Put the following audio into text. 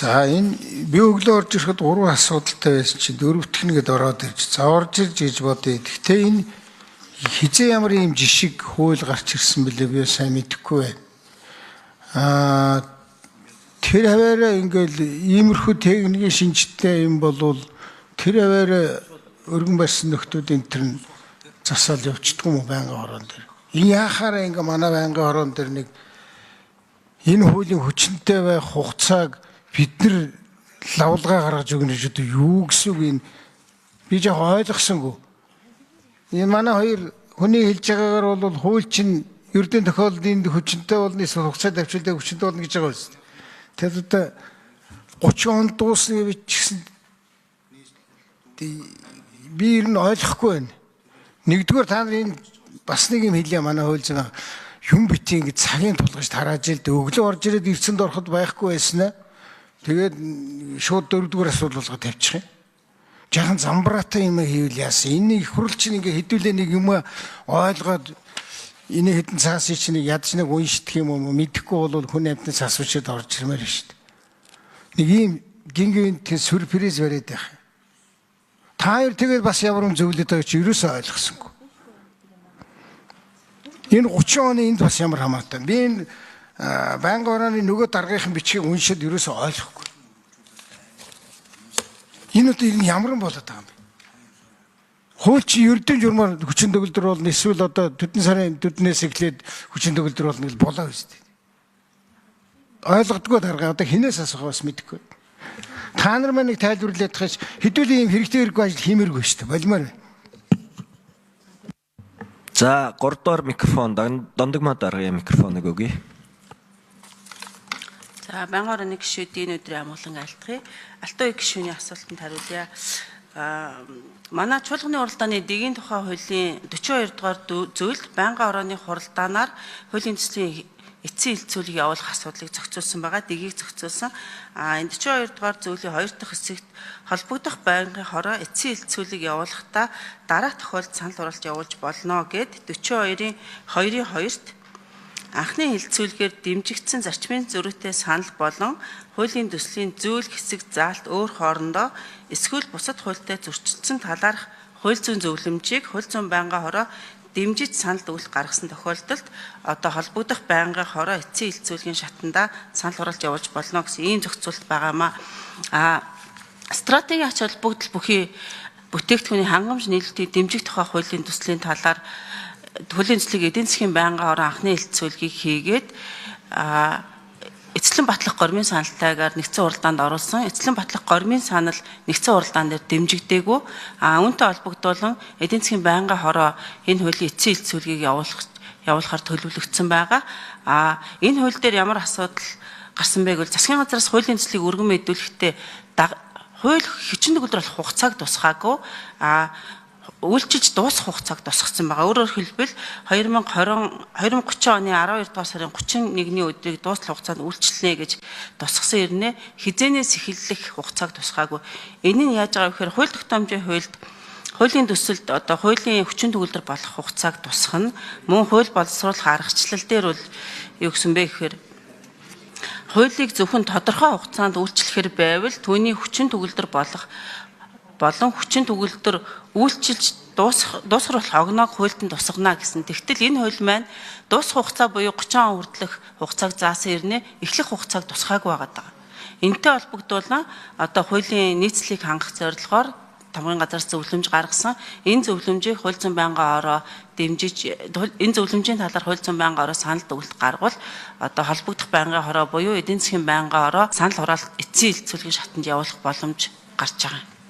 За энэ би өглөө орж ирэхэд 3 асуудалтай байсан чинь 4-т нэгэд ороод ирж. За орж ирж гэж бодъё. Гэхдээ энэ хизээ ямар юм жишг хууль гарч ирсэн бэлээ би сайн мэдэхгүй байна. Тэр хаваараа ингээл иймэрхүү техникийн шинжтэй юм болвол тэр хаваараа өргөн барьсан нөхдүүд энэ төр нь засаал явчихдаг юм уу байнгын хорон дээр. Энэ яхаараа ингээ манай байнгын хорон дээр нэг энэ хуулийн хүчинтэй байх хугацааг бид нар лавлгаа гаргаж өгнө гэж одоо юу гэсэн үг энэ би жоо ойлгосонгүй. Энэ манай хоёр хүний хэлж байгаагаар бол хууль чинь ердийн тохиолдолд хүчинтэй болно эсвэл хугацаа давчилдаг хүчинтэй болно гэж байгаа юм. Тэгэхээр одоо 30 он дуусна гэж чигсэн би ер нь ойлгохгүй байна. Нэгдүгээр та нар энэ бас нэг юм хэлье манай хууль зүйн юм бити ингэ цагийн тулгаж тарааж ил өглөө орж ирээд эрдсэнд ороход байхгүй байснаа. Тэгээд шууд 4-р асуудал болгоод тавьчих юм. Жаахан замбраатай юм хийвэл яасан. Энэ их хурл чинь ингээ хэдүүлээ нэг юм ойлгоод энэ хэдэн цаас чинь ядч нэг уншдаг юм уу мэдэхгүй бол хүн амьтны цаас учид орж ирмээр шүү дээ. Нэг ийм гингийн сюрприз бариад байх. Та хоёр тэгээд бас ямар юм зөвлөд байгаа чи ерөөсөө ойлгосонгүй. Энэ 30 оны энд бас ямар хамаатай. Би энэ байнгын орооны нөгөө даргийнхын бичгийг уншаад ерөөсөө ойлгохгүй. Энэ одоо ямар юм болоод байгаа юм бэ? Хууль чи ердийн журмаар хүчин төгөлдөр болно эсвэл одоо төдөн сарын төднөөс эхлээд хүчин төгөлдөр болно гэж болоо үстэй. Ойлгодгүй дарга одоо хинээс асуух бас мэдэхгүй. Та нар маань нэг тайлбарлаад хаш хэдүүлийн юм хэрэгтэй хэрэггүй ажил хиймээргүй шүү дээ. Болмоор байна. За 3-р микрофон дондогмоо даргын микрофоныг өгье. За байнгын орооны гишүүдийн өдрийн амгалан айлтгая. Алтан гишүүний асуултанд хариулъя. Манай чуулганы уралдааны дэгийн тухай хуулийн 42 дугаар зөвлөлд байнгын орооны хуралдаанаар хуулийн төслийн эцсийн хэлцүүлэг явуулах асуудлыг зохицуулсан байгаа. Дэгийг зохицуулсан. Энэ 42 дугаар зөвлөлийн 2 дахь хэсэгт холбогдох байнгын хороо эцсийн хэлцүүлэг явуулахдаа дараа тохиолдолд санал хураалт явуулж болно гэд 42-ийн 2-2-т анхны хэлцүүлгээр дэмжигдсэн зарчмын зөрүүтэй санал болон хуулийн төслийн зүйл хэсэг заалт өөр хоорондоо эсвэл бусад хуультай зөрчилдсөн талаарх хууль зүйн зөвлөмжийг хууль зүйн байнгын хороо дэмжиж санал дүгэл гаргасан тохиолдолд одоо холбогдох байнгын хороо эцсийн хэлцүүлгийн шатанда санал хураалт явуулж болно гэсэн ийм зохицуулалт байгаамаа. Стратегийн ач холбогдол бүхий бүтээгдэхүүний хангамж нийлэлтийг дэмжих тухай хуулийн төслийн талаар хуулийн төслийг эдийн засгийн байнгын хороо анхны хэлцүүлгийг хийгээд эцлэн батлах гормын саналтайгаар нэгдсэн уралдаанд оруулсан. Эцлэн батлах гормын санал нэгдсэн уралдаан дээр дэмжигдээгүй. Үүнтэй холбогдуулан эдийн засгийн байнгын хороо энэ хуулийн эцсийн хэлцүүлгийг явуулахар төлөвлөгдсөн байгаа. Энэ хууль дээр ямар асуудал гарсан бэ гэвэл засгийн газраас хуулийн төслийг өргөн мэдүүлэхдээ хууль хүчин төгөлдөр болох хугацааг тусгаагүй. Үйлчилж дуусах хугацааг тусгацсан байгаа. Өөрөөр хэлбэл 2030 оны 12 дугаар сарын 31-ний өдрийг дуустал хугацаанд үйлчлэнэ гэж тусгасан ирнэ. Хизээнээс эхэллэх хугацааг тусгаагүй. Энэ нь яаж байгаа вэ гэхээр хууль тогтоомжийн хуульд хуулийн төсөлд одоо хуулийн хүчин төгөлдөр болох хугацааг тусгах нь мөн хууль боловсруулах аргачлал дээр бол юу гэсэн бэ гэхээр хуулийг зөвхөн тодорхой хугацаанд үйлчлэхээр байвал түүний хүчин төгөлдөр болон хүчин төгөлдөр үйлчилж дуусгах болох огноог хуульд нь тусгана гэсэн. Тэгтэл энэ хууль маань дуусах хугацаа буюу 30 он хүртэлх хугацааг заасан ирнэ эхлэх хугацааг тусгаагүй байгаа. Энтэй холбогдуулан одоо хуулийн нийцлийг хангах зорилгоор тамгын газраас зөвлөмж гаргасан. Энэ зөвлөмжийг хууль зүйн байнгын хороо дэмжиж энэ зөвлөмжийн талаар хууль зүйн байнгын хороо санал дүгнэлт гаргавал одоо холбогдох байнгын хороо буюу эдийн засгийн байнгын хороо санал хураалт эцсийн хэлцүүлгийн шатанд явуулах боломж гарч байгаа юм.